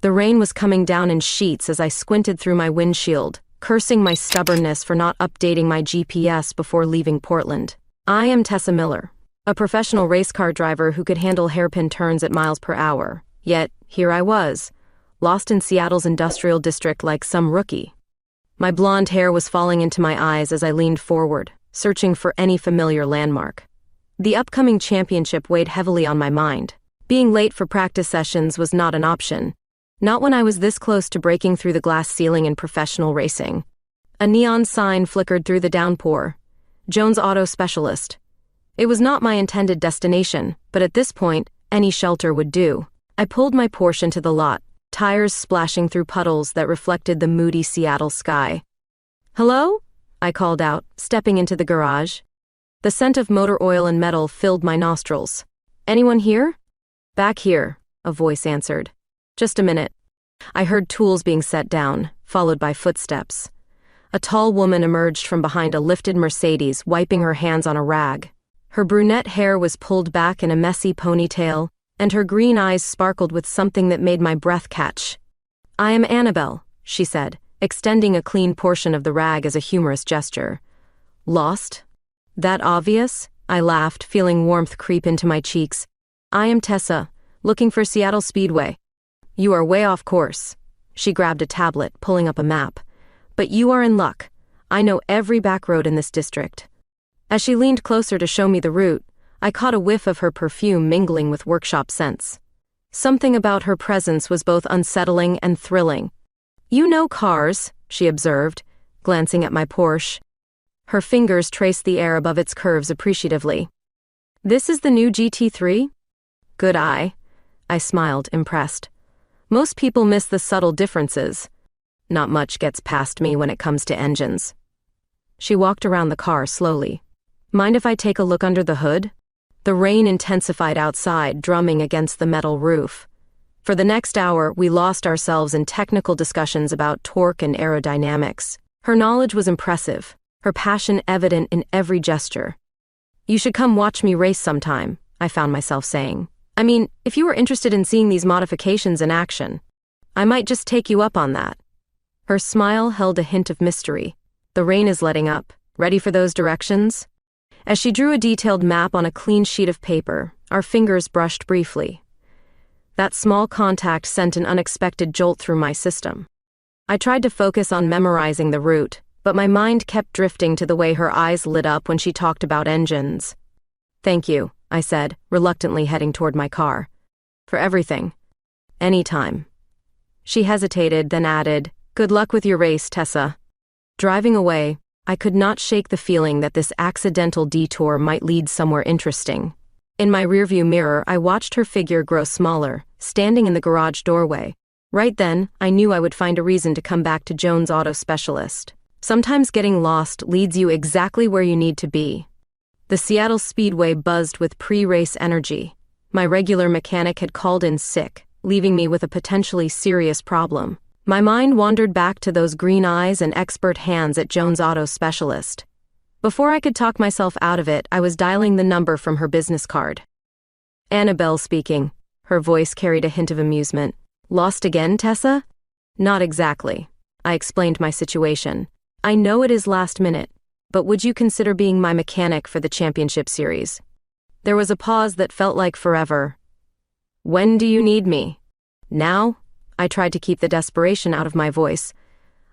The rain was coming down in sheets as I squinted through my windshield, cursing my stubbornness for not updating my GPS before leaving Portland. I am Tessa Miller, a professional race car driver who could handle hairpin turns at miles per hour. Yet, here I was, lost in Seattle's industrial district like some rookie. My blonde hair was falling into my eyes as I leaned forward, searching for any familiar landmark. The upcoming championship weighed heavily on my mind. Being late for practice sessions was not an option, not when I was this close to breaking through the glass ceiling in professional racing. A neon sign flickered through the downpour. Jones Auto Specialist. It was not my intended destination, but at this point, any shelter would do. I pulled my Porsche into the lot, tires splashing through puddles that reflected the moody Seattle sky. "Hello?" I called out, stepping into the garage. The scent of motor oil and metal filled my nostrils. "Anyone here?" "Back here," a voice answered. "Just a minute." I heard tools being set down, followed by footsteps. A tall woman emerged from behind a lifted Mercedes, wiping her hands on a rag. Her brunette hair was pulled back in a messy ponytail, and her green eyes sparkled with something that made my breath catch. "I am Annabelle," she said, extending a clean portion of the rag as a humorous gesture. "Lost? That obvious?" I laughed, feeling warmth creep into my cheeks. "I am Tessa, looking for Seattle Speedway." "You are way off course." She grabbed a tablet, pulling up a map. "But you are in luck. I know every back road in this district." As she leaned closer to show me the route, I caught a whiff of her perfume mingling with workshop scents. Something about her presence was both unsettling and thrilling. "You know cars," she observed, glancing at my Porsche. Her fingers traced the air above its curves appreciatively. "This is the new GT3? Good eye." I smiled, impressed. Most people miss the subtle differences. Not much gets past me when it comes to engines. She walked around the car slowly. "Mind if I take a look under the hood?" The rain intensified outside, drumming against the metal roof. For the next hour, we lost ourselves in technical discussions about torque and aerodynamics. Her knowledge was impressive, her passion evident in every gesture. "You should come watch me race sometime," I found myself saying. "I mean, if you were interested in seeing these modifications in action, I might just take you up on that." Her smile held a hint of mystery. "The rain is letting up. Ready for those directions?" As she drew a detailed map on a clean sheet of paper, our fingers brushed briefly. That small contact sent an unexpected jolt through my system. I tried to focus on memorizing the route, but my mind kept drifting to the way her eyes lit up when she talked about engines. "Thank you," I said, reluctantly heading toward my car. "For everything. Anytime." She hesitated, then added, "Good luck with your race, Tessa." Driving away, I could not shake the feeling that this accidental detour might lead somewhere interesting. In my rearview mirror, I watched her figure grow smaller, standing in the garage doorway. Right then, I knew I would find a reason to come back to Jones Auto Specialist. Sometimes getting lost leads you exactly where you need to be. The Seattle Speedway buzzed with pre-race energy. My regular mechanic had called in sick, leaving me with a potentially serious problem. My mind wandered back to those green eyes and expert hands at Jones Auto Specialist. Before I could talk myself out of it, I was dialing the number from her business card. "Annabelle speaking." Her voice carried a hint of amusement. "Lost again, Tessa?" "Not exactly." I explained my situation. "I know it is last minute, but would you consider being my mechanic for the championship series?" There was a pause that felt like forever. "When do you need me?" "Now?" I tried to keep the desperation out of my voice.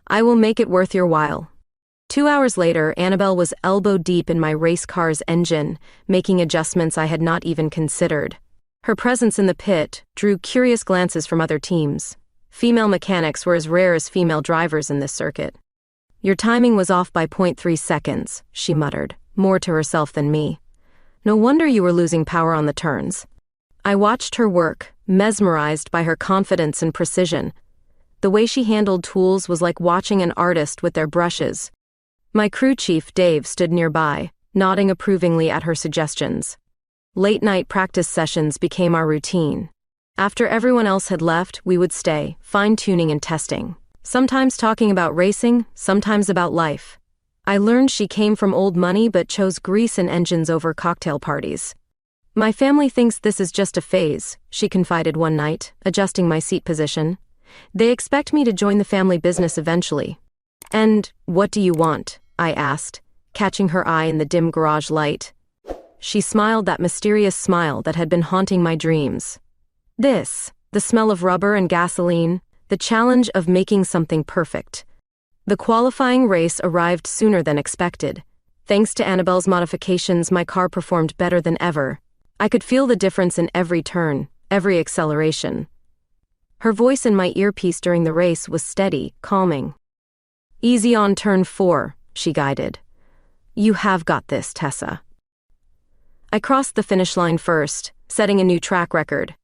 "I will make it worth your while." 2 hours later, Annabelle was elbow-deep in my race car's engine, making adjustments I had not even considered. Her presence in the pit drew curious glances from other teams. Female mechanics were as rare as female drivers in this circuit. "Your timing was off by 0.3 seconds, she muttered, more to herself than me. "No wonder you were losing power on the turns." I watched her work, mesmerized by her confidence and precision. The way she handled tools was like watching an artist with their brushes. My crew chief, Dave, stood nearby, nodding approvingly at her suggestions. Late-night practice sessions became our routine. After everyone else had left, we would stay, fine-tuning and testing. Sometimes talking about racing, sometimes about life. I learned she came from old money but chose grease and engines over cocktail parties. "My family thinks this is just a phase," she confided one night, adjusting my seat position. They expect me to join the family business eventually. And what do you want? I asked, catching her eye in the dim garage light. She smiled that mysterious smile that had been haunting my dreams. The smell of rubber and gasoline, the challenge of making something perfect. The qualifying race arrived sooner than expected. Thanks to Annabelle's modifications, my car performed better than ever. I could feel the difference in every turn, every acceleration. Her voice in my earpiece during the race was steady, calming. Easy on turn 4, she guided. You have got this, Tessa. I crossed the finish line first, setting a new track record.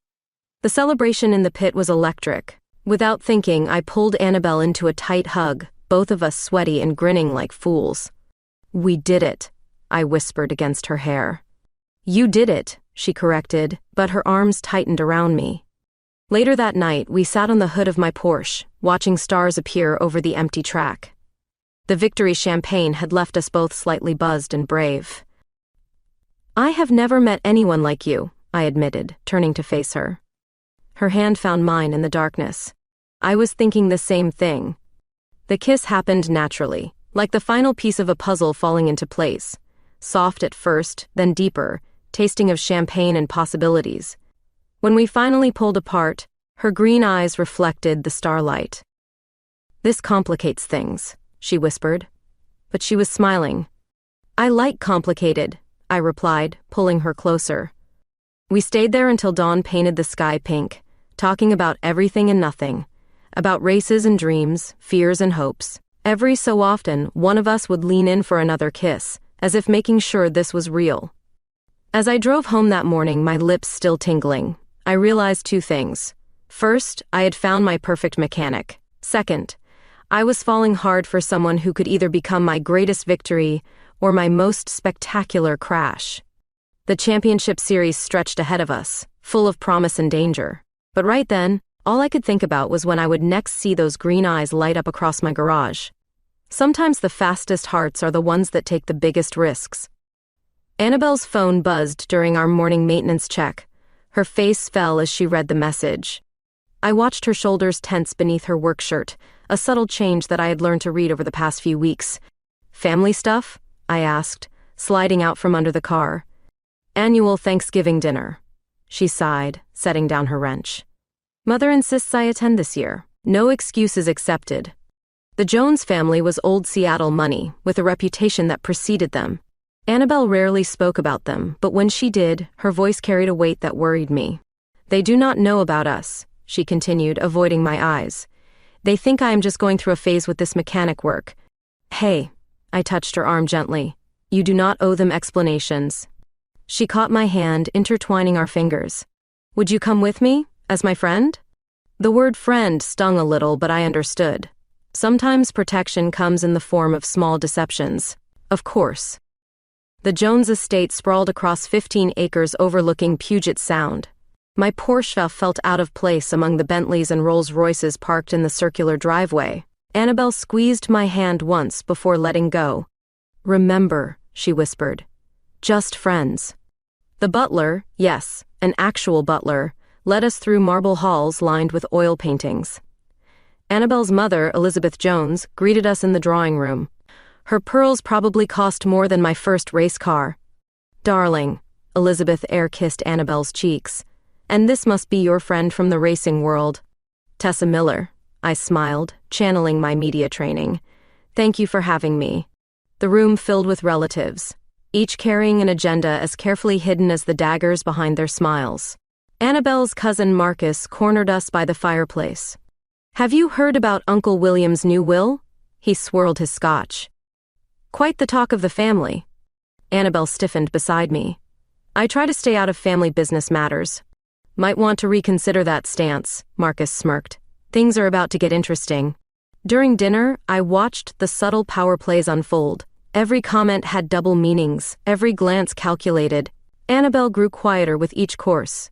The celebration in the pit was electric. Without thinking, I pulled Annabelle into a tight hug, both of us sweaty and grinning like fools. We did it, I whispered against her hair. You did it, she corrected, but her arms tightened around me. Later that night, we sat on the hood of my Porsche, watching stars appear over the empty track. The victory champagne had left us both slightly buzzed and brave. I have never met anyone like you, I admitted, turning to face her. Her hand found mine in the darkness. I was thinking the same thing. The kiss happened naturally, like the final piece of a puzzle falling into place. Soft at first, then deeper, tasting of champagne and possibilities. When we finally pulled apart, her green eyes reflected the starlight. This complicates things, she whispered. But she was smiling. I like complicated, I replied, pulling her closer. We stayed there until dawn painted the sky pink, talking about everything and nothing. About races and dreams, fears and hopes. Every so often, one of us would lean in for another kiss, as if making sure this was real. As I drove home that morning, my lips still tingling, I realized 2 things. First, I had found my perfect mechanic. Second, I was falling hard for someone who could either become my greatest victory or my most spectacular crash. The championship series stretched ahead of us, full of promise and danger. But right then, all I could think about was when I would next see those green eyes light up across my garage. Sometimes the fastest hearts are the ones that take the biggest risks. Annabelle's phone buzzed during our morning maintenance check. Her face fell as she read the message. I watched her shoulders tense beneath her work shirt, a subtle change that I had learned to read over the past few weeks. Family stuff? I asked, sliding out from under the car. Annual Thanksgiving dinner. She sighed, setting down her wrench. Mother insists I attend this year. No excuses accepted. The Jones family was old Seattle money, with a reputation that preceded them. Annabelle rarely spoke about them, but when she did, her voice carried a weight that worried me. They do not know about us, she continued, avoiding my eyes. They think I am just going through a phase with this mechanic work. Hey, I touched her arm gently. You do not owe them explanations. She caught my hand, intertwining our fingers. Would you come with me? As my friend? The word friend stung a little, but I understood. Sometimes protection comes in the form of small deceptions. Of course. The Jones estate sprawled across 15 acres overlooking Puget Sound. My Porsche felt out of place among the Bentleys and Rolls-Royces parked in the circular driveway. Annabelle squeezed my hand once before letting go. Remember, she whispered. Just friends. The butler, yes, an actual butler, led us through marble halls lined with oil paintings. Annabelle's mother, Elizabeth Jones, greeted us in the drawing room. Her pearls probably cost more than my first race car. Darling, Elizabeth air-kissed Annabelle's cheeks. And this must be your friend from the racing world. Tessa Miller, I smiled, channeling my media training. Thank you for having me. The room filled with relatives, each carrying an agenda as carefully hidden as the daggers behind their smiles. Annabelle's cousin Marcus cornered us by the fireplace. Have you heard about Uncle William's new will? He swirled his scotch. Quite the talk of the family. Annabelle stiffened beside me. I try to stay out of family business matters. Might want to reconsider that stance, Marcus smirked. Things are about to get interesting. During dinner, I watched the subtle power plays unfold. Every comment had double meanings, every glance calculated. Annabelle grew quieter with each course.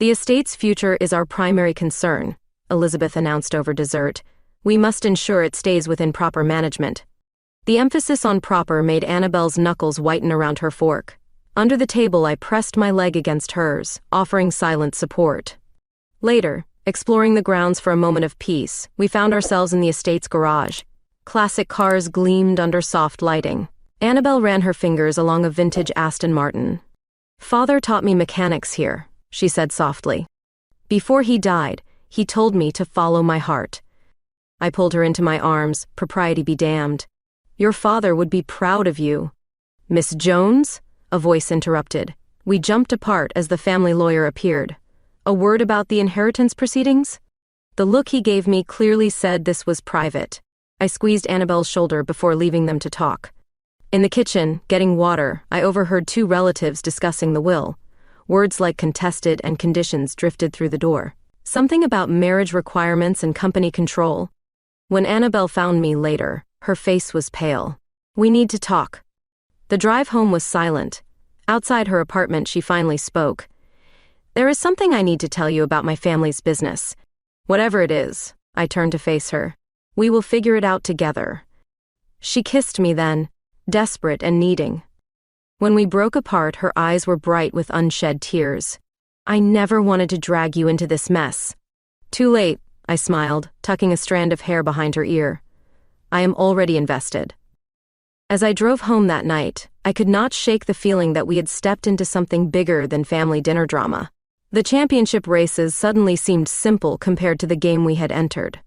The estate's future is our primary concern, Elizabeth announced over dessert. We must ensure it stays within proper management. The emphasis on proper made Annabelle's knuckles whiten around her fork. Under the table, I pressed my leg against hers, offering silent support. Later, Exploring the grounds for a moment of peace, we found ourselves in the estate's garage. Classic cars gleamed under soft lighting. Annabelle ran her fingers along a vintage Aston Martin. "Father taught me mechanics here," she said softly. "Before he died, he told me to follow my heart." I pulled her into my arms, propriety be damned. "Your father would be proud of you." "Miss Jones?" a voice interrupted. We jumped apart as the family lawyer appeared. "A word about the inheritance proceedings?" The look he gave me clearly said this was private. I squeezed Annabelle's shoulder before leaving them to talk. In the kitchen, getting water, I overheard two relatives discussing the will. Words like contested and conditions drifted through the door. Something about marriage requirements and company control. When Annabelle found me later, her face was pale. "We need to talk." The drive home was silent. Outside her apartment, she finally spoke. "There is something I need to tell you about my family's business. Whatever it is," I turned to face her. "We will figure it out together." She kissed me then, desperate and needing. When we broke apart, her eyes were bright with unshed tears. "I never wanted to drag you into this mess." "Too late," I smiled, tucking a strand of hair behind her ear. "I am already invested." As I drove home that night, I could not shake the feeling that we had stepped into something bigger than family dinner drama. The championship races suddenly seemed simple compared to the game we had entered.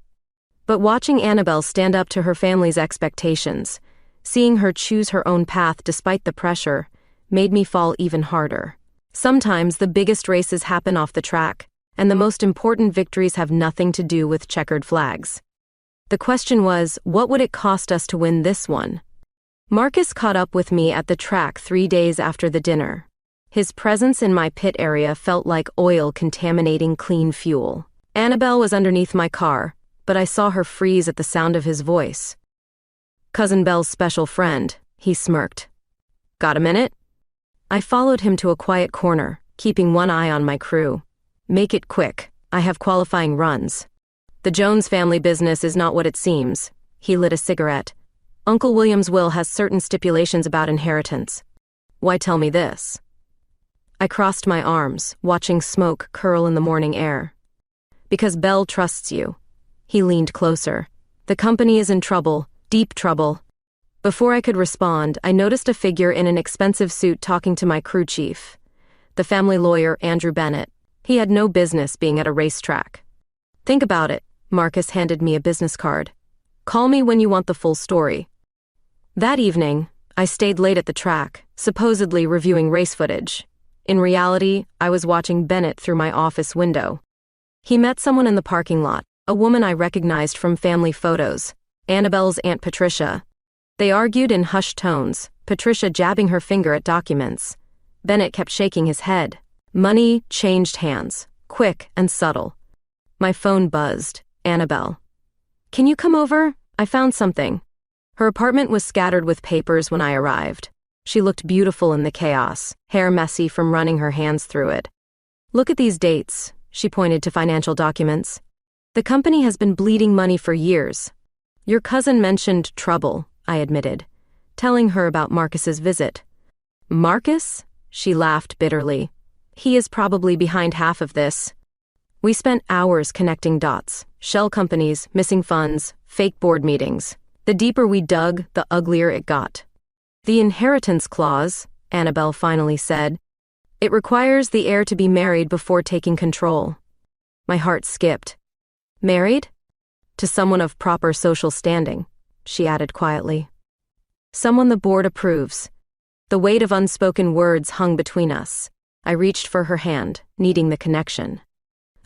But watching Annabelle stand up to her family's expectations, seeing her choose her own path despite the pressure, made me fall even harder. Sometimes the biggest races happen off the track, and the most important victories have nothing to do with checkered flags. The question was, what would it cost us to win this one? Marcus caught up with me at the track 3 days after the dinner. His presence in my pit area felt like oil contaminating clean fuel. Annabelle was underneath my car, but I saw her freeze at the sound of his voice. "Cousin Belle's special friend," he smirked. "Got a minute?" I followed him to a quiet corner, keeping one eye on my crew. "Make it quick. I have qualifying runs." "The Jones family business is not what it seems." He lit a cigarette. "Uncle William's will has certain stipulations about inheritance." "Why tell me this?" I crossed my arms, watching smoke curl in the morning air. "Because Belle trusts you." He leaned closer. "The company is in trouble, deep trouble." Before I could respond, I noticed a figure in an expensive suit talking to my crew chief, the family lawyer Andrew Bennett. He had no business being at a racetrack. "Think about it." Marcus handed me a business card. "Call me when you want the full story." That evening, I stayed late at the track, supposedly reviewing race footage. In reality, I was watching Bennett through my office window. He met someone in the parking lot, a woman I recognized from family photos, Annabelle's Aunt Patricia. They argued in hushed tones, Patricia jabbing her finger at documents. Bennett kept shaking his head. Money changed hands, quick and subtle. My phone buzzed. "Annabelle. Can you come over? I found something." Her apartment was scattered with papers when I arrived. She looked beautiful in the chaos, hair messy from running her hands through it. "Look at these dates," she pointed to financial documents. "The company has been bleeding money for years." "Your cousin mentioned trouble," I admitted, telling her about Marcus's visit. "Marcus?" She laughed bitterly. "He is probably behind half of this." We spent hours connecting dots, shell companies, missing funds, fake board meetings. The deeper we dug, the uglier it got. "The inheritance clause," Annabelle finally said. "It requires the heir to be married before taking control." My heart skipped. "Married? To someone of proper social standing," she added quietly. "Someone the board approves." The weight of unspoken words hung between us. I reached for her hand, needing the connection.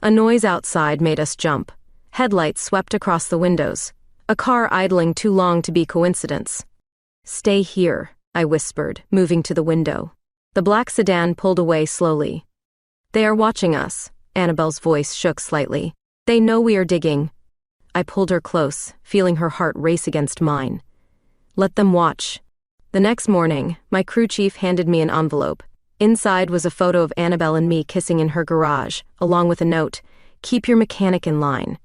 A noise outside made us jump. Headlights swept across the windows. A car idling too long to be coincidence. "Stay here," I whispered, moving to the window. The black sedan pulled away slowly. "They are watching us." Annabelle's voice shook slightly. "They know we are digging." I pulled her close, feeling her heart race against mine. "Let them watch." The next morning, my crew chief handed me an envelope. Inside was a photo of Annabelle and me kissing in her garage, along with a note, "Keep your mechanic in line."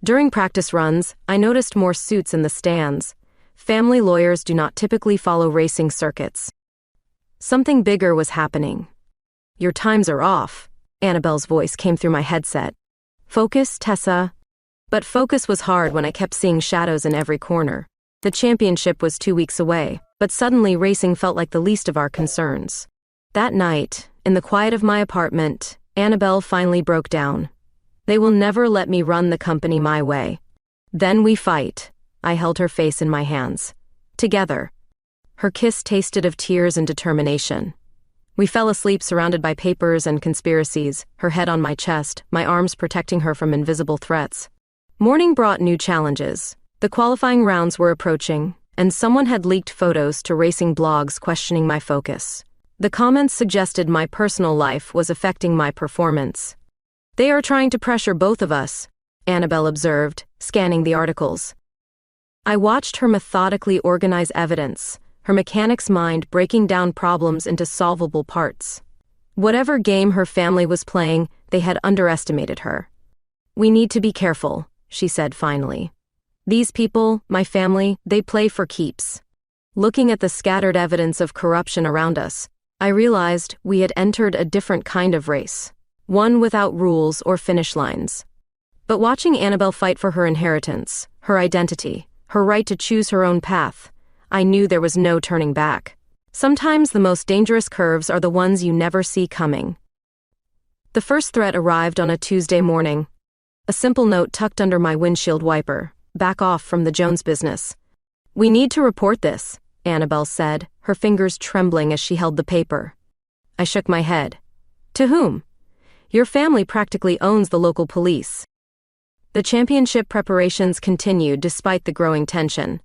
During practice runs, I noticed more suits in the stands. Family lawyers do not typically follow racing circuits. Something bigger was happening. "Your times are off," Annabelle's voice came through my headset. Focus, Tessa. But focus was hard when I kept seeing shadows in every corner. The championship was 2 weeks away, but suddenly racing felt like the least of our concerns. That night, in the quiet of my apartment, Annabelle finally broke down. They will never let me run the company my way. Then we fight. I held her face in my hands. Together. Her kiss tasted of tears and determination. We fell asleep surrounded by papers and conspiracies, her head on my chest, my arms protecting her from invisible threats. Morning brought new challenges. The qualifying rounds were approaching, and someone had leaked photos to racing blogs questioning my focus. The comments suggested my personal life was affecting my performance. They are trying to pressure both of us, Annabelle observed, scanning the articles. I watched her methodically organize evidence, her mechanic's mind breaking down problems into solvable parts. Whatever game her family was playing, they had underestimated her. We need to be careful, she said finally. These people, my family, they play for keeps. Looking at the scattered evidence of corruption around us, I realized we had entered a different kind of race, one without rules or finish lines. But watching Annabelle fight for her inheritance, her identity, her right to choose her own path, I knew there was no turning back. Sometimes the most dangerous curves are the ones you never see coming. The first threat arrived on a Tuesday morning. A simple note tucked under my windshield wiper. Back off from the Jones business. We need to report this, Annabelle said, her fingers trembling as she held the paper. I shook my head. To whom? Your family practically owns the local police. The championship preparations continued despite the growing tension.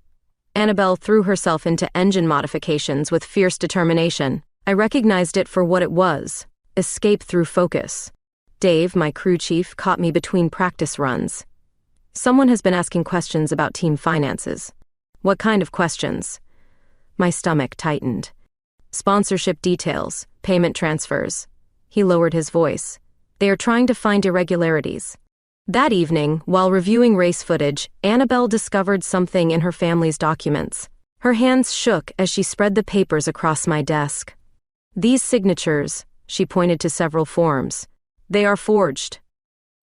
Annabelle threw herself into engine modifications with fierce determination. I recognized it for what it was, escape through focus. Dave, my crew chief, caught me between practice runs. Someone has been asking questions about team finances. What kind of questions? My stomach tightened. Sponsorship details, payment transfers. He lowered his voice. They are trying to find irregularities. That evening, while reviewing race footage, Annabelle discovered something in her family's documents. Her hands shook as she spread the papers across my desk. These signatures, she pointed to several forms. They are forged.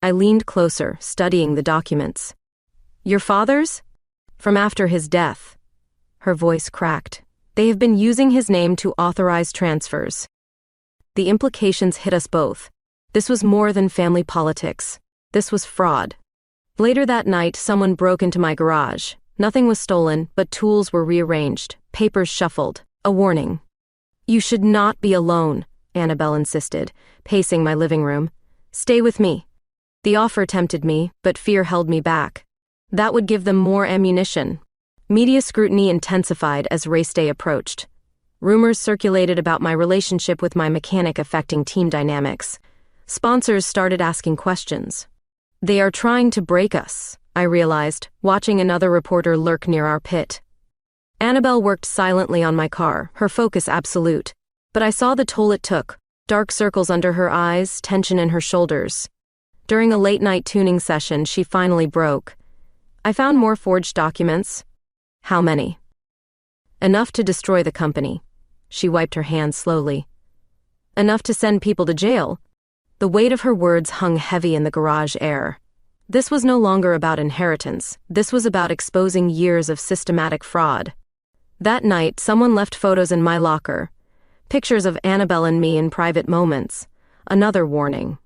I leaned closer, studying the documents. Your father's? From after his death. Her voice cracked. They have been using his name to authorize transfers. The implications hit us both. This was more than family politics. This was fraud. Later that night, someone broke into my garage. Nothing was stolen, but tools were rearranged, papers shuffled. A warning. You should not be alone, Annabelle insisted, pacing my living room. Stay with me. The offer tempted me, but fear held me back. That would give them more ammunition. Media scrutiny intensified as race day approached. Rumors circulated about my relationship with my mechanic affecting team dynamics. Sponsors started asking questions. They are trying to break us, I realized, watching another reporter lurk near our pit. Annabelle worked silently on my car, her focus absolute. But I saw the toll it took. Dark circles under her eyes, tension in her shoulders. During a late-night tuning session, she finally broke. I found more forged documents. How many? Enough to destroy the company. She wiped her hands slowly. Enough to send people to jail. The weight of her words hung heavy in the garage air. This was no longer about inheritance. This was about exposing years of systematic fraud. That night, someone left photos in my locker. Pictures of Annabelle and me in private moments. Another warning.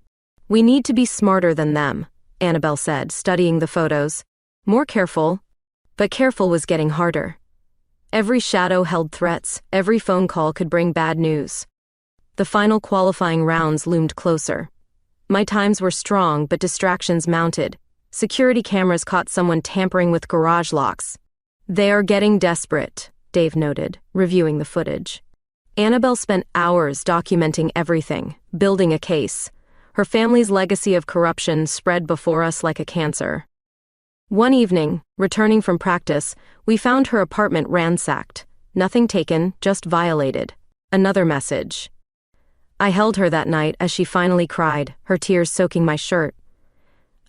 We need to be smarter than them, Annabelle said, studying the photos. More careful. But careful was getting harder. Every shadow held threats, every phone call could bring bad news. The final qualifying rounds loomed closer. My times were strong, but distractions mounted. Security cameras caught someone tampering with garage locks. They are getting desperate, Dave noted, reviewing the footage. Annabelle spent hours documenting everything, building a case. Her family's legacy of corruption spread before us like a cancer. One evening, returning from practice, we found her apartment ransacked. Nothing taken, just violated. Another message. I held her that night as she finally cried, her tears soaking my shirt.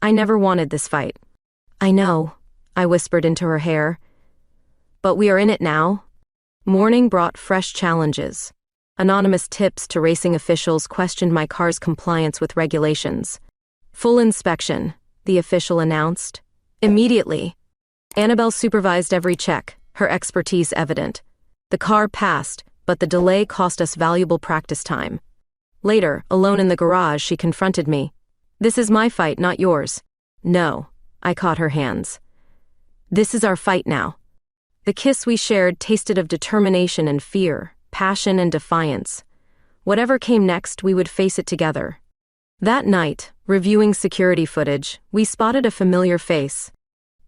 I never wanted this fight. I know, I whispered into her hair. But we are in it now. Morning brought fresh challenges. Anonymous tips to racing officials questioned my car's compliance with regulations. Full inspection, the official announced. Immediately. Annabelle supervised every check, her expertise evident. The car passed, but the delay cost us valuable practice time. Later, alone in the garage, she confronted me. "This is my fight, not yours." "No." I caught her hands. "This is our fight now." The kiss we shared tasted of determination and fear, passion and defiance. Whatever came next, we would face it together. That night, reviewing security footage, we spotted a familiar face.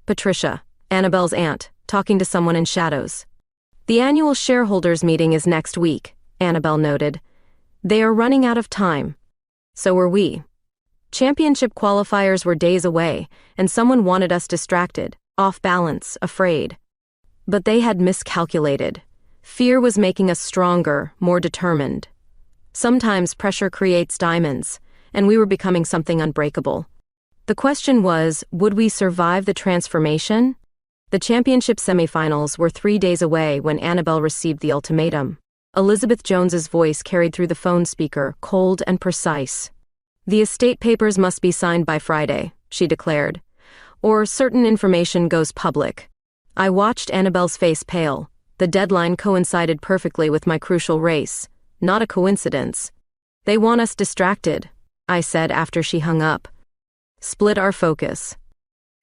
Patricia, Annabelle's aunt, talking to someone in shadows. "The annual shareholders meeting is next week," Annabelle noted. "They are running out of time." So were we. Championship qualifiers were days away, and someone wanted us distracted, off balance, afraid. But they had miscalculated. Fear was making us stronger, more determined. Sometimes pressure creates diamonds, and we were becoming something unbreakable. The question was, would we survive the transformation? The championship semifinals were 3 days away when Annabelle received the ultimatum. Elizabeth Jones's voice carried through the phone speaker, cold and precise. "The estate papers must be signed by Friday," she declared, "or certain information goes public." I watched Annabelle's face pale. The deadline coincided perfectly with my crucial race. Not a coincidence. "They want us distracted," I said after she hung up. Split our focus.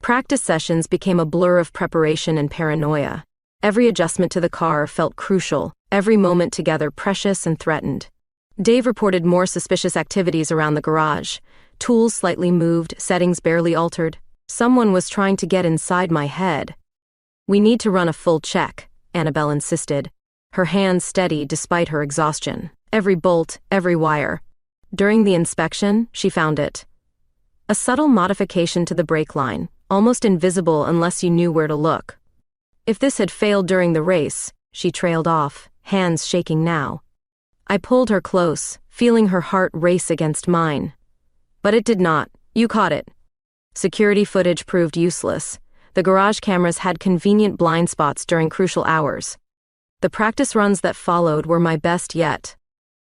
Practice sessions became a blur of preparation and paranoia. Every adjustment to the car felt crucial, every moment together precious and threatened. Dave reported more suspicious activities around the garage. Tools slightly moved, settings barely altered. Someone was trying to get inside my head. "We need to run a full check," Annabelle insisted, her hands steady despite her exhaustion. Every bolt, every wire. During the inspection, she found it. A subtle modification to the brake line, almost invisible unless you knew where to look. If this had failed during the race, she trailed off, hands shaking now. I pulled her close, feeling her heart race against mine. But it did not. "You caught it." Security footage proved useless. The garage cameras had convenient blind spots during crucial hours. The practice runs that followed were my best yet.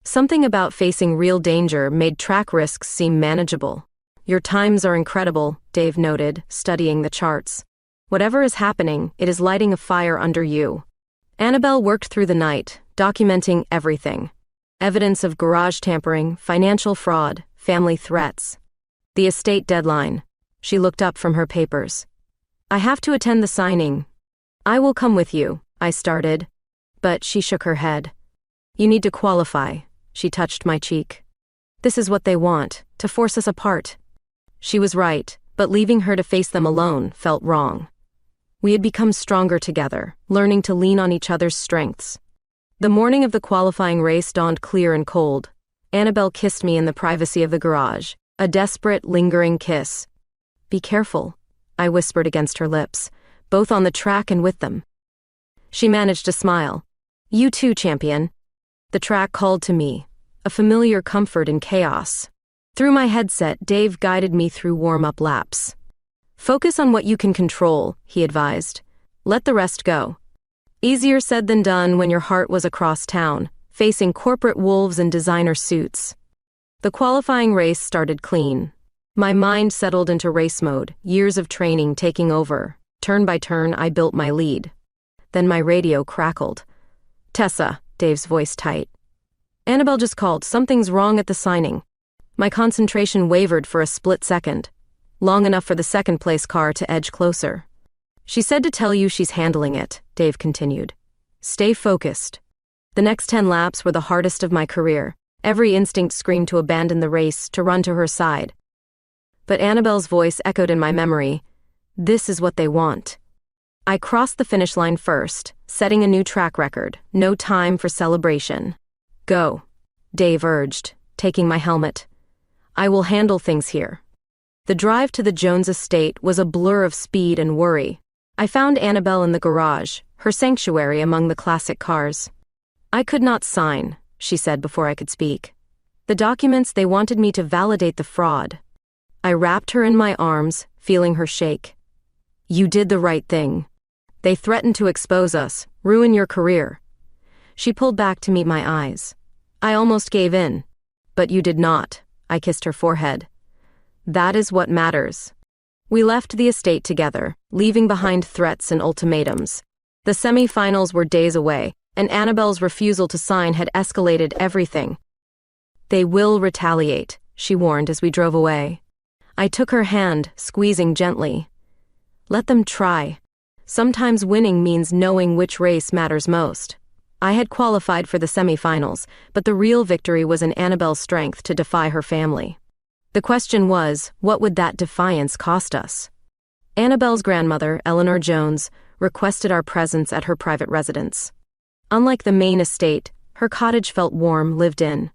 Something about facing real danger made track risks seem manageable. "Your times are incredible," Dave noted, studying the charts. "Whatever is happening, it is lighting a fire under you." Annabelle worked through the night, documenting everything. Evidence of garage tampering, financial fraud, family threats. The estate deadline. She looked up from her papers. "I have to attend the signing." "I will come with you," I started. But she shook her head. "You need to qualify." She touched my cheek. "This is what they want, to force us apart." She was right, but leaving her to face them alone felt wrong. We had become stronger together, learning to lean on each other's strengths. The morning of the qualifying race dawned clear and cold. Annabelle kissed me in the privacy of the garage, a desperate, lingering kiss. "Be careful," I whispered against her lips, both on the track and with them. She managed to smile. "You too, champion." The track called to me, a familiar comfort in chaos. Through my headset, Dave guided me through warm-up laps. "Focus on what you can control," he advised. "Let the rest go." Easier said than done when your heart was across town, facing corporate wolves in designer suits. The qualifying race started clean. My mind settled into race mode, years of training taking over. Turn by turn, I built my lead. Then my radio crackled. "Tessa," Dave's voice tight. "Annabelle just called. Something's wrong at the signing." My concentration wavered for a split second, long enough for the second-place car to edge closer. "She said to tell you she's handling it," Dave continued. "Stay focused." The next 10 laps were the hardest of my career. Every instinct screamed to abandon the race, to run to her side. But Annabelle's voice echoed in my memory. "This is what they want." I crossed the finish line first, setting a new track record. No time for celebration. "Go," Dave urged, taking my helmet. "I will handle things here." The drive to the Jones estate was a blur of speed and worry. I found Annabelle in the garage, her sanctuary among the classic cars. "I could not sign," she said before I could speak. "The documents, they wanted me to validate the fraud." I wrapped her in my arms, feeling her shake. "You did the right thing. They threatened to expose us, ruin your career." She pulled back to meet my eyes. "I almost gave in. But you did not." I kissed her forehead. "That is what matters." We left the estate together, leaving behind threats and ultimatums. The semi-finals were days away, and Annabelle's refusal to sign had escalated everything. "They will retaliate," she warned as we drove away. I took her hand, squeezing gently. "Let them try. Sometimes winning means knowing which race matters most." I had qualified for the semi-finals, but the real victory was in Annabelle's strength to defy her family. The question was, what would that defiance cost us? Annabelle's grandmother, Eleanor Jones, requested our presence at her private residence. Unlike the main estate, her cottage felt warm, lived in.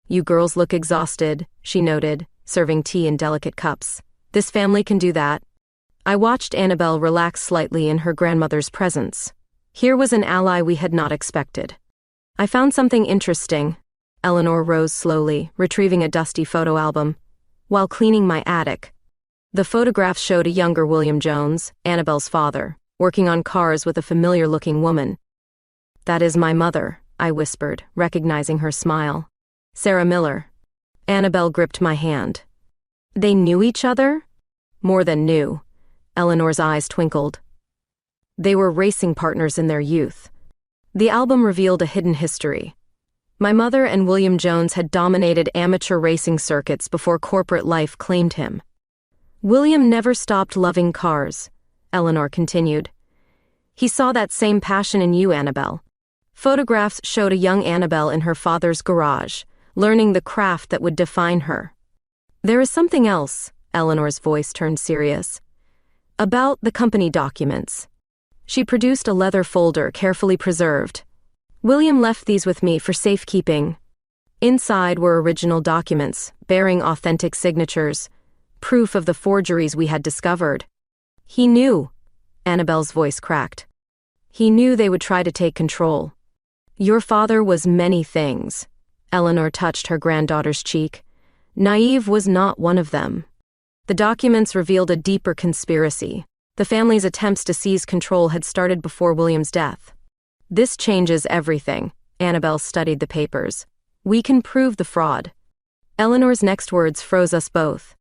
"You girls look exhausted," she noted, serving tea in delicate cups. "This family can do that." I watched Annabelle relax slightly in her grandmother's presence. Here was an ally we had not expected. "I found something interesting." Eleanor rose slowly, retrieving a dusty photo album. "While cleaning my attic." The photographs showed a younger William Jones, Annabelle's father, working on cars with a familiar-looking woman. "That is my mother," I whispered, recognizing her smile. "Sarah Miller." Annabelle gripped my hand. "They knew each other?" "More than knew." Eleanor's eyes twinkled. "They were racing partners in their youth." The album revealed a hidden history. My mother and William Jones had dominated amateur racing circuits before corporate life claimed him. "William never stopped loving cars," Eleanor continued. "He saw that same passion in you, Annabelle." Photographs showed a young Annabelle in her father's garage, learning the craft that would define her. "There is something else," Eleanor's voice turned serious. "About the company documents." She produced a leather folder carefully preserved. "William left these with me for safekeeping." Inside were original documents, bearing authentic signatures, proof of the forgeries we had discovered. "He knew," Annabelle's voice cracked. "He knew they would try to take control." "Your father was many things." Eleanor touched her granddaughter's cheek. "Naive was not one of them." The documents revealed a deeper conspiracy. The family's attempts to seize control had started before William's death. "This changes everything." Annabelle studied the papers. "We can prove the fraud." Eleanor's next words froze us both.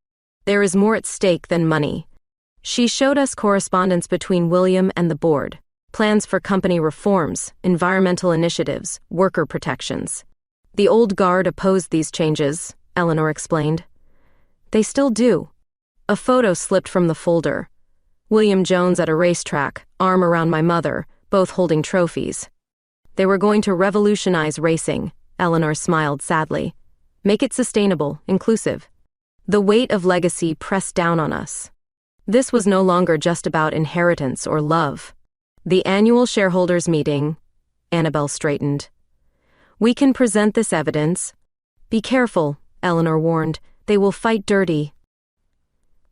"There is more at stake than money." She showed us correspondence between William and the board, plans for company reforms, environmental initiatives, worker protections. "The old guard opposed these changes," Eleanor explained. "They still do." A photo slipped from the folder. William Jones at a racetrack, arm around my mother, both holding trophies. "They were going to revolutionize racing," Eleanor smiled sadly. "Make it sustainable, inclusive." The weight of legacy pressed down on us. This was no longer just about inheritance or love. "The annual shareholders' meeting," Annabelle straightened. "We can present this evidence." "Be careful," Eleanor warned. "They will fight dirty."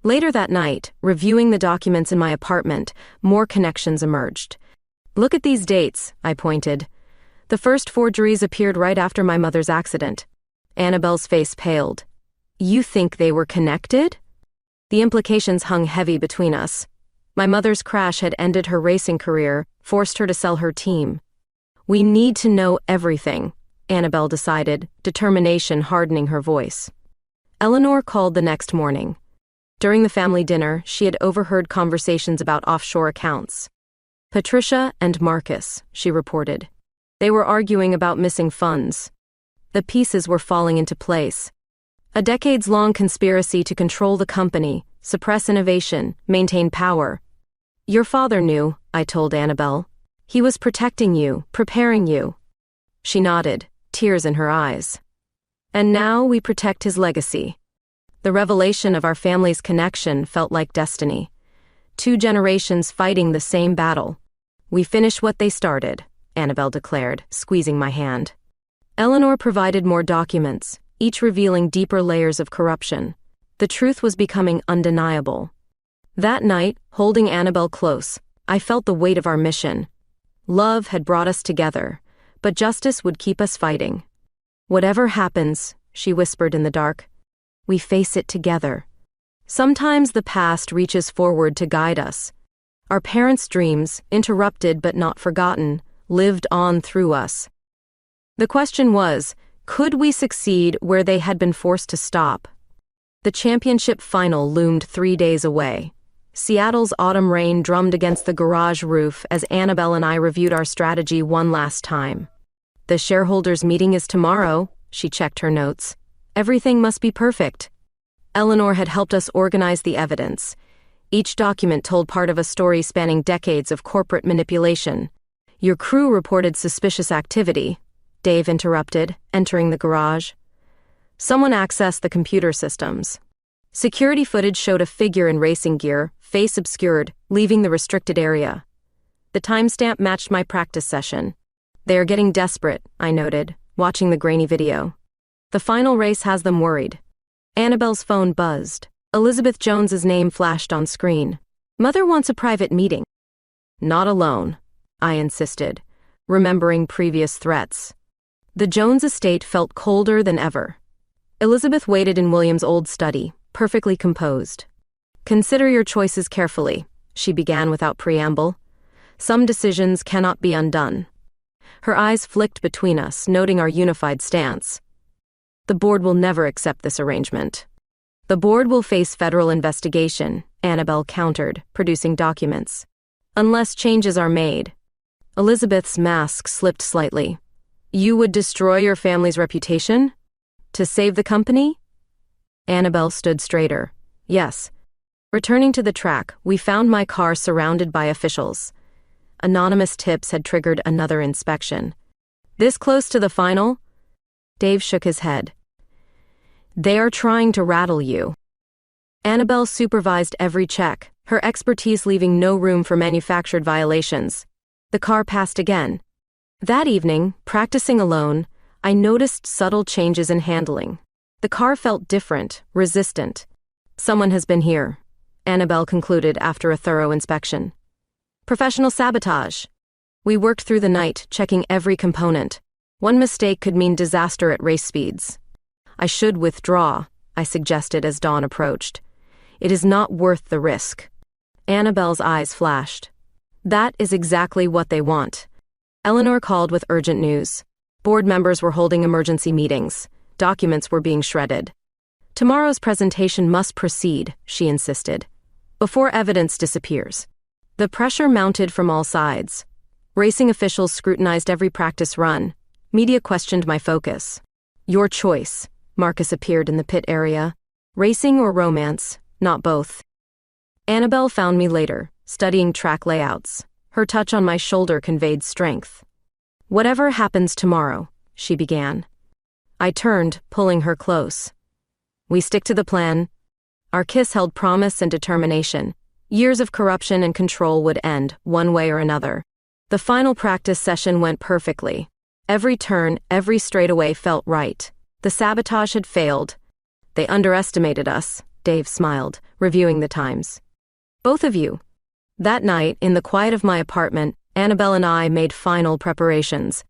Later that night, reviewing the documents in my apartment, more connections emerged. "Look at these dates," I pointed. "The first forgeries appeared right after my mother's accident." Annabelle's face paled. "You think they were connected?" The implications hung heavy between us. My mother's crash had ended her racing career, forced her to sell her team. "We need to know everything," Annabelle decided, determination hardening her voice. Eleanor called the next morning. During the family dinner, she had overheard conversations about offshore accounts. "Patricia and Marcus," she reported. "They were arguing about missing funds." The pieces were falling into place. A decades-long conspiracy to control the company, suppress innovation, maintain power. "Your father knew," I told Annabelle. "He was protecting you, preparing you." She nodded, tears in her eyes. "And now we protect his legacy." The revelation of our family's connection felt like destiny. 2 generations fighting the same battle. "We finish what they started," Annabelle declared, squeezing my hand. Eleanor provided more documents, each revealing deeper layers of corruption. The truth was becoming undeniable. That night, holding Annabelle close, I felt the weight of our mission. Love had brought us together, but justice would keep us fighting. "Whatever happens," she whispered in the dark, "we face it together." Sometimes the past reaches forward to guide us. Our parents' dreams, interrupted but not forgotten, lived on through us. The question was, could we succeed where they had been forced to stop? The championship final loomed 3 days away. Seattle's autumn rain drummed against the garage roof as Annabelle and I reviewed our strategy one last time. The shareholders' meeting is tomorrow, she checked her notes. Everything must be perfect. Eleanor had helped us organize the evidence. Each document told part of a story spanning decades of corporate manipulation. Your crew reported suspicious activity, Dave interrupted, entering the garage. Someone accessed the computer systems. Security footage showed a figure in racing gear, face obscured, leaving the restricted area. The timestamp matched my practice session. They are getting desperate, I noted, watching the grainy video. The final race has them worried. Annabelle's phone buzzed. Elizabeth Jones's name flashed on screen. Mother wants a private meeting. Not alone, I insisted, remembering previous threats. The Jones estate felt colder than ever. Elizabeth waited in William's old study, perfectly composed. Consider your choices carefully, she began without preamble. Some decisions cannot be undone. Her eyes flicked between us, noting our unified stance. The board will never accept this arrangement. The board will face federal investigation, Annabelle countered, producing documents. Unless changes are made. Elizabeth's mask slipped slightly. You would destroy your family's reputation? To save the company? Annabelle stood straighter. Yes. Returning to the track, we found my car surrounded by officials. Anonymous tips had triggered another inspection. This close to the final? Dave shook his head. They are trying to rattle you. Annabelle supervised every check, her expertise leaving no room for manufactured violations. The car passed again. That evening, practicing alone, I noticed subtle changes in handling. The car felt different, resistant. Someone has been here, Annabelle concluded after a thorough inspection. Professional sabotage. We worked through the night, checking every component. One mistake could mean disaster at race speeds. I should withdraw, I suggested as dawn approached. It is not worth the risk. Annabelle's eyes flashed. That is exactly what they want. Eleanor called with urgent news. Board members were holding emergency meetings. Documents were being shredded. Tomorrow's presentation must proceed, she insisted, before evidence disappears. The pressure mounted from all sides. Racing officials scrutinized every practice run. Media questioned my focus. Your choice, Marcus appeared in the pit area. Racing or romance, not both. Annabelle found me later, studying track layouts. Her touch on my shoulder conveyed strength. Whatever happens tomorrow, she began. I turned, pulling her close. We stick to the plan. Our kiss held promise and determination. Years of corruption and control would end, one way or another. The final practice session went perfectly. Every turn, every straightaway felt right. The sabotage had failed. They underestimated us, Dave smiled, reviewing the times. Both of you. That night, in the quiet of my apartment, Annabelle and I made final preparations.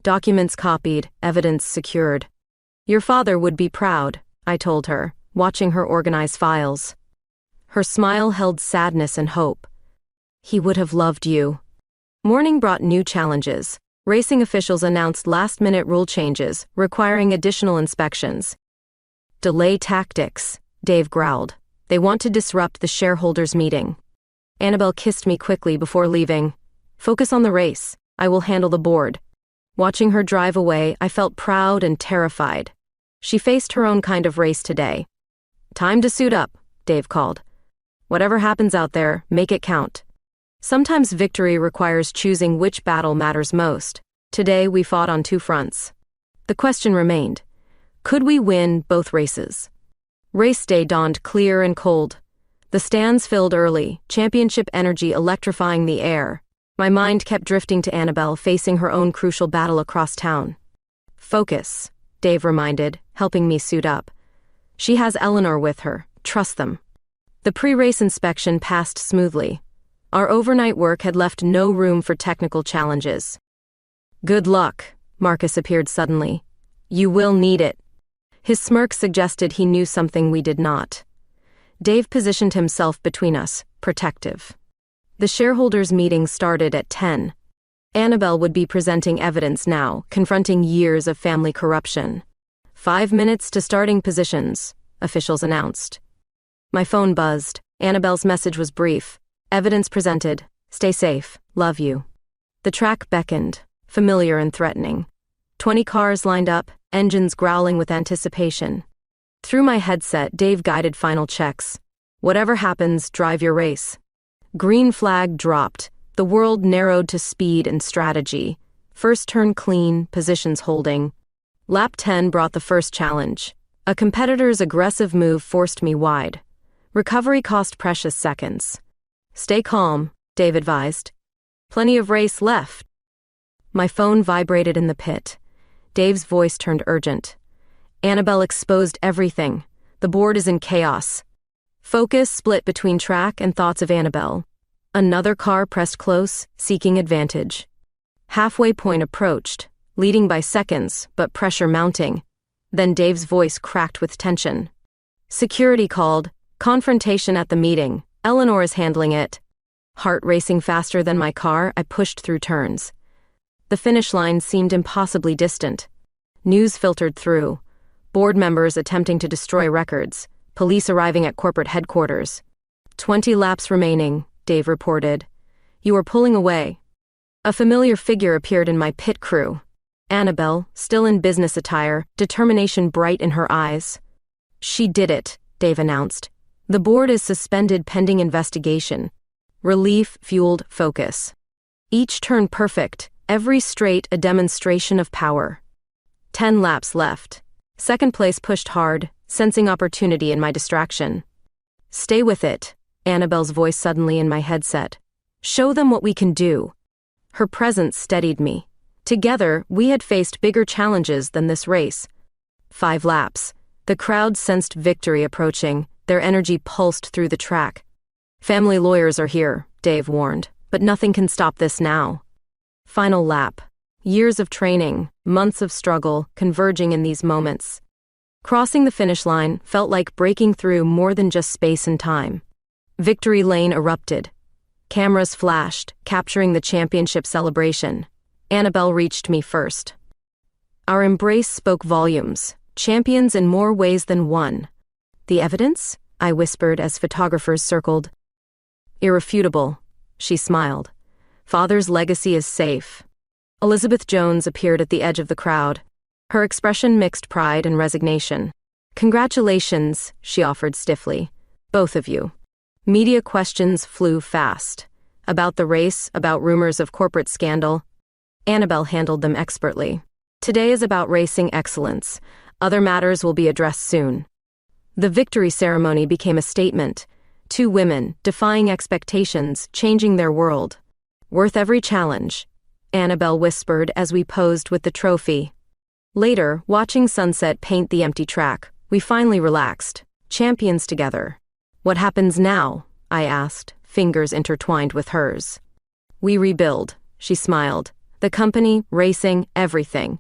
Documents copied, evidence secured. Your father would be proud, I told her, watching her organize files. Her smile held sadness and hope. He would have loved you. Morning brought new challenges. Racing officials announced last-minute rule changes, requiring additional inspections. Delay tactics, Dave growled. They want to disrupt the shareholders' meeting. Annabelle kissed me quickly before leaving. Focus on the race. I will handle the board. Watching her drive away, I felt proud and terrified. She faced her own kind of race today. Time to suit up, Dave called. Whatever happens out there, make it count. Sometimes victory requires choosing which battle matters most. Today we fought on two fronts. The question remained, could we win both races? Race day dawned clear and cold. The stands filled early, championship energy electrifying the air. My mind kept drifting to Annabelle, facing her own crucial battle across town. Focus, Dave reminded, helping me suit up. She has Eleanor with her. Trust them. The pre-race inspection passed smoothly. Our overnight work had left no room for technical challenges. Good luck, Marcus appeared suddenly. You will need it. His smirk suggested he knew something we did not. Dave positioned himself between us, protective. The shareholders' meeting started at 10. Annabelle would be presenting evidence now, confronting years of family corruption. 5 minutes to starting positions, officials announced. My phone buzzed. Annabelle's message was brief. Evidence presented. Stay safe. Love you. The track beckoned, familiar and threatening. 20 cars lined up, engines growling with anticipation. Through my headset, Dave guided final checks. Whatever happens, drive your race. Green flag dropped. The world narrowed to speed and strategy. First turn clean, positions holding. Lap 10 brought the first challenge. A competitor's aggressive move forced me wide. Recovery cost precious seconds. Stay calm, Dave advised. Plenty of race left. My phone vibrated in the pit. Dave's voice turned urgent. Annabelle exposed everything. The board is in chaos. Focus split between track and thoughts of Annabelle. Another car pressed close, seeking advantage. Halfway point approached, leading by seconds, but pressure mounting. Then Dave's voice cracked with tension. Security called. Confrontation at the meeting. Eleanor is handling it. Heart racing faster than my car, I pushed through turns. The finish line seemed impossibly distant. News filtered through. Board members attempting to destroy records. Police arriving at corporate headquarters. 20 laps remaining, Dave reported. You are pulling away. A familiar figure appeared in my pit crew. Annabelle, still in business attire, determination bright in her eyes. She did it, Dave announced. The board is suspended pending investigation. Relief fueled focus. Each turn perfect, every straight a demonstration of power. 10 laps left. Second place pushed hard, sensing opportunity in my distraction. Stay with it, Annabelle's voice suddenly in my headset. Show them what we can do. Her presence steadied me. Together, we had faced bigger challenges than this race. 5 laps. The crowd sensed victory approaching, their energy pulsed through the track. Family lawyers are here, Dave warned, but nothing can stop this now. Final lap. Years of training, months of struggle, converging in these moments. Crossing the finish line felt like breaking through more than just space and time. Victory lane erupted. Cameras flashed, capturing the championship celebration. Annabelle reached me first. Our embrace spoke volumes, champions in more ways than one. The evidence? I whispered as photographers circled. Irrefutable, she smiled. Father's legacy is safe. Elizabeth Jones appeared at the edge of the crowd. Her expression mixed pride and resignation. Congratulations, she offered stiffly. Both of you. Media questions flew fast. About the race, about rumors of corporate scandal. Annabelle handled them expertly. Today is about racing excellence. Other matters will be addressed soon. The victory ceremony became a statement. 2 women, defying expectations, changing their world. Worth every challenge, Annabelle whispered as we posed with the trophy. Later, watching sunset paint the empty track, we finally relaxed, champions together. What happens now? I asked, fingers intertwined with hers. We rebuild, she smiled. The company, racing, everything.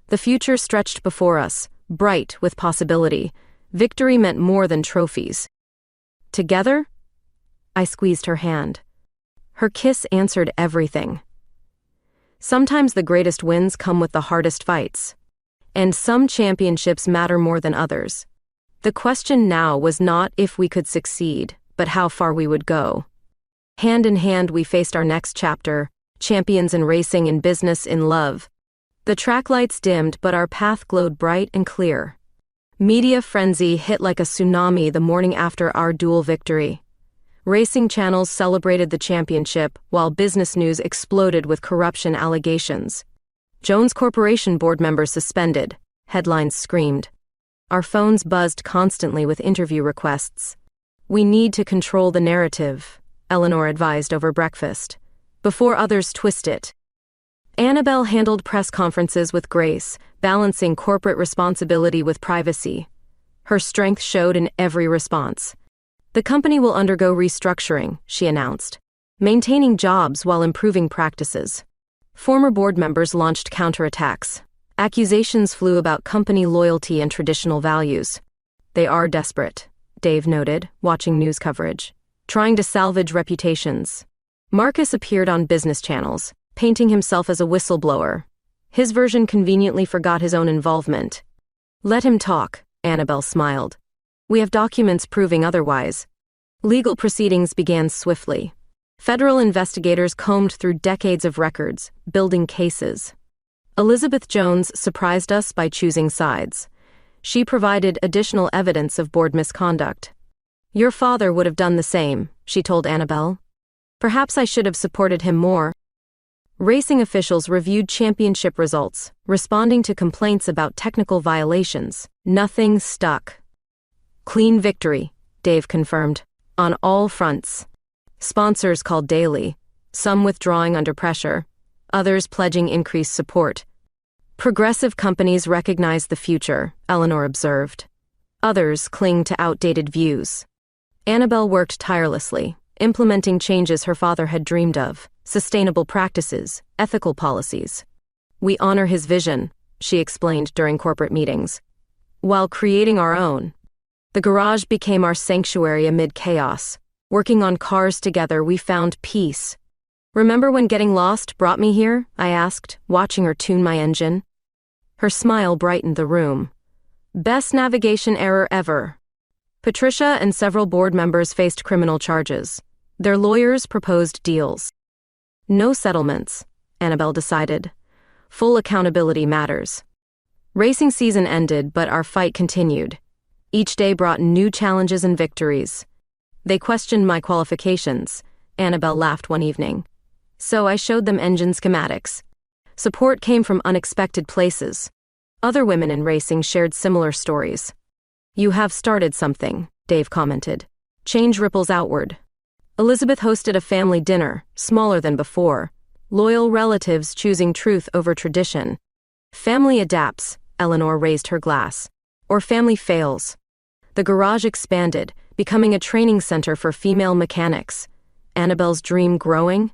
The future stretched before us, bright with possibility. Victory meant more than trophies. Together? I squeezed her hand. Her kiss answered everything. Sometimes the greatest wins come with the hardest fights. And some championships matter more than others. The question now was not if we could succeed, but how far we would go. Hand in hand we faced our next chapter, champions in racing, in business, in love. The track lights dimmed, but our path glowed bright and clear. Media frenzy hit like a tsunami the morning after our dual victory. Racing channels celebrated the championship, while business news exploded with corruption allegations. Jones Corporation board members suspended, headlines screamed. Our phones buzzed constantly with interview requests. We need to control the narrative, Eleanor advised over breakfast, before others twist it. Annabelle handled press conferences with grace, balancing corporate responsibility with privacy. Her strength showed in every response. The company will undergo restructuring, she announced, maintaining jobs while improving practices. Former board members launched counterattacks. Accusations flew about company loyalty and traditional values. They are desperate, Dave noted, watching news coverage, trying to salvage reputations. Marcus appeared on business channels, painting himself as a whistleblower. His version conveniently forgot his own involvement. Let him talk, Annabelle smiled. We have documents proving otherwise. Legal proceedings began swiftly. Federal investigators combed through decades of records, building cases. Elizabeth Jones surprised us by choosing sides. She provided additional evidence of board misconduct. "Your father would have done the same," she told Annabelle. "Perhaps I should have supported him more." Racing officials reviewed championship results, responding to complaints about technical violations. Nothing stuck. "Clean victory," Dave confirmed, "on all fronts." Sponsors called daily, some withdrawing under pressure, others pledging increased support. "Progressive companies recognize the future," Eleanor observed. Others cling to outdated views. Annabelle worked tirelessly, implementing changes her father had dreamed of, sustainable practices, ethical policies. "We honor his vision," she explained during corporate meetings, "while creating our own." The garage became our sanctuary amid chaos. Working on cars together, we found peace. "Remember when getting lost brought me here?" I asked, watching her tune my engine. Her smile brightened the room. "Best navigation error ever." Patricia and several board members faced criminal charges. Their lawyers proposed deals. No settlements, Annabelle decided. Full accountability matters. Racing season ended, but our fight continued. Each day brought new challenges and victories. They questioned my qualifications, Annabelle laughed one evening. So I showed them engine schematics. Support came from unexpected places. Other women in racing shared similar stories. "You have started something," Dave commented. "Change ripples outward." Elizabeth hosted a family dinner, smaller than before. Loyal relatives choosing truth over tradition. "Family adapts," Eleanor raised her glass. "Or family fails." The garage expanded, becoming a training center for female mechanics. Annabelle's dream growing?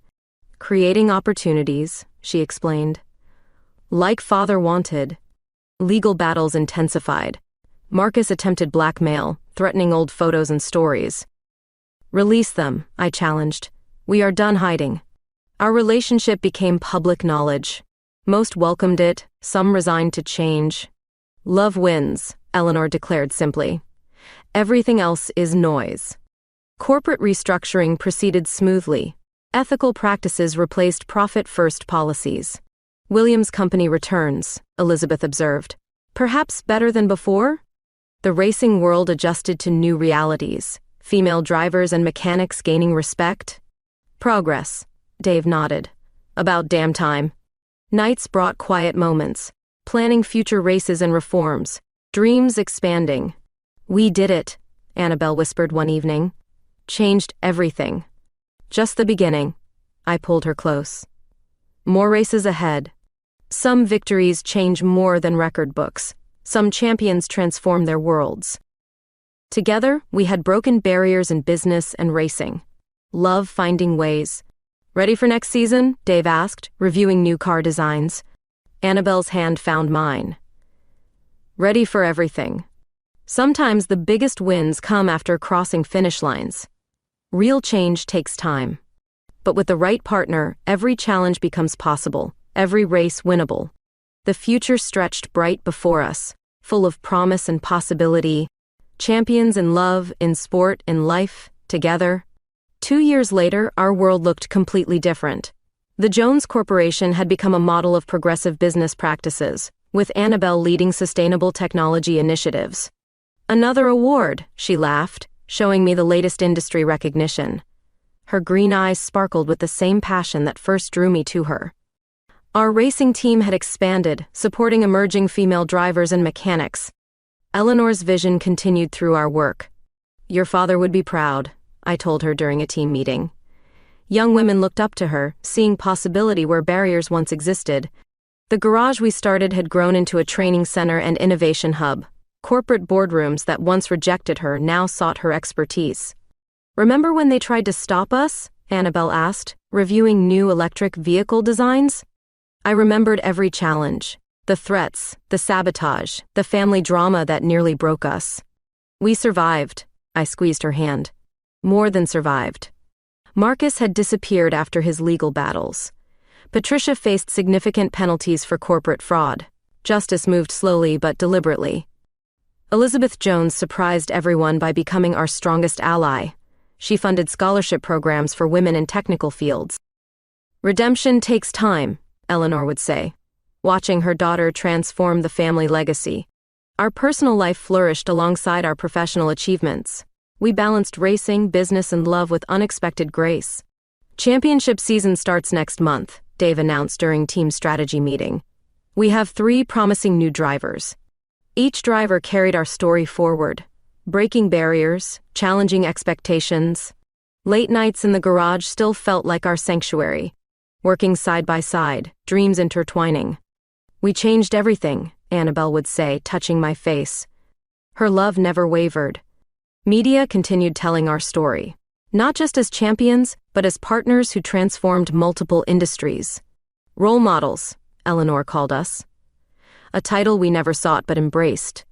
"Creating opportunities," she explained. Like father wanted. Legal battles intensified. Marcus attempted blackmail, threatening old photos and stories. "Release them," I challenged. "We are done hiding." Our relationship became public knowledge. Most welcomed it, some resigned to change. "Love wins," Eleanor declared simply. "Everything else is noise." Corporate restructuring proceeded smoothly. Ethical practices replaced profit-first policies. "Williams' company returns," Elizabeth observed. "Perhaps better than before?" The racing world adjusted to new realities. Female drivers and mechanics gaining respect. "Progress," Dave nodded. "About damn time." Nights brought quiet moments, planning future races and reforms, dreams expanding. "We did it," Annabelle whispered one evening. "Changed everything." "Just the beginning." I pulled her close. "More races ahead." Some victories change more than record books. Some champions transform their worlds. Together, we had broken barriers in business and racing. Love finding ways. "Ready for next season?" Dave asked, reviewing new car designs. Annabelle's hand found mine. "Ready for everything." Sometimes the biggest wins come after crossing finish lines. Real change takes time. But with the right partner, every challenge becomes possible, every race winnable. The future stretched bright before us, full of promise and possibility. Champions in love, in sport, in life, together. 2 years later, our world looked completely different. The Jones Corporation had become a model of progressive business practices, with Annabelle leading sustainable technology initiatives. "Another award," she laughed, showing me the latest industry recognition. Her green eyes sparkled with the same passion that first drew me to her. Our racing team had expanded, supporting emerging female drivers and mechanics. Eleanor's vision continued through our work. "Your father would be proud," I told her during a team meeting. Young women looked up to her, seeing possibility where barriers once existed. The garage we started had grown into a training center and innovation hub. Corporate boardrooms that once rejected her now sought her expertise. "Remember when they tried to stop us?" Annabelle asked, reviewing new electric vehicle designs. I remembered every challenge, the threats, the sabotage, the family drama that nearly broke us. "We survived," I squeezed her hand. More than survived. Marcus had disappeared after his legal battles. Patricia faced significant penalties for corporate fraud. Justice moved slowly but deliberately. Elizabeth Jones surprised everyone by becoming our strongest ally. She funded scholarship programs for women in technical fields. Redemption takes time, Eleanor would say, watching her daughter transform the family legacy. Our personal life flourished alongside our professional achievements. We balanced racing, business, and love with unexpected grace. Championship season starts next month, Dave announced during team strategy meeting. We have 3 promising new drivers. Each driver carried our story forward, breaking barriers, challenging expectations. Late nights in the garage still felt like our sanctuary, working side by side, dreams intertwining. We changed everything, Annabelle would say, touching my face. Her love never wavered. Media continued telling our story, not just as champions, but as partners who transformed multiple industries. Role models, Eleanor called us. A title we never sought but embraced.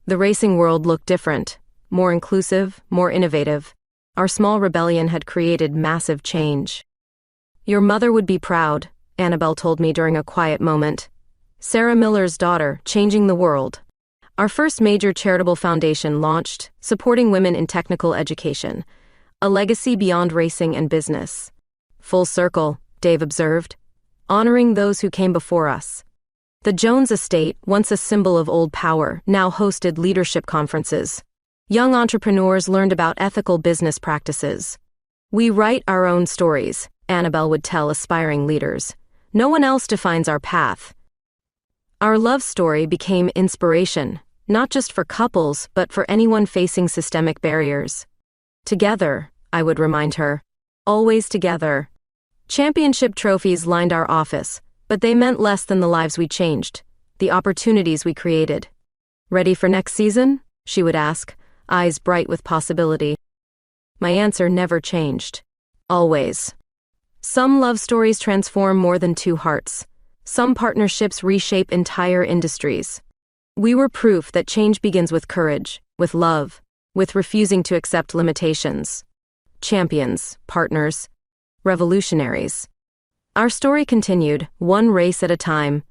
The racing world looked different, more inclusive, more innovative. Our small rebellion had created massive change. Your mother would be proud, Annabelle told me during a quiet moment. Sarah Miller's daughter, changing the world. Our first major charitable foundation launched, supporting women in technical education. A legacy beyond racing and business. Full circle, Dave observed. Honoring those who came before us. The Jones estate, once a symbol of old power, now hosted leadership conferences. Young entrepreneurs learned about ethical business practices. We write our own stories, Annabelle would tell aspiring leaders. No one else defines our path. Our love story became inspiration, not just for couples, but for anyone facing systemic barriers. Together, I would remind her. Always together. Championship trophies lined our office, but they meant less than the lives we changed, the opportunities we created. Ready for next season? She would ask, eyes bright with possibility. My answer never changed. Always. Some love stories transform more than 2 hearts. Some partnerships reshape entire industries. We were proof that change begins with courage, with love, with refusing to accept limitations. Champions, partners, revolutionaries. Our story continued, one race at a time,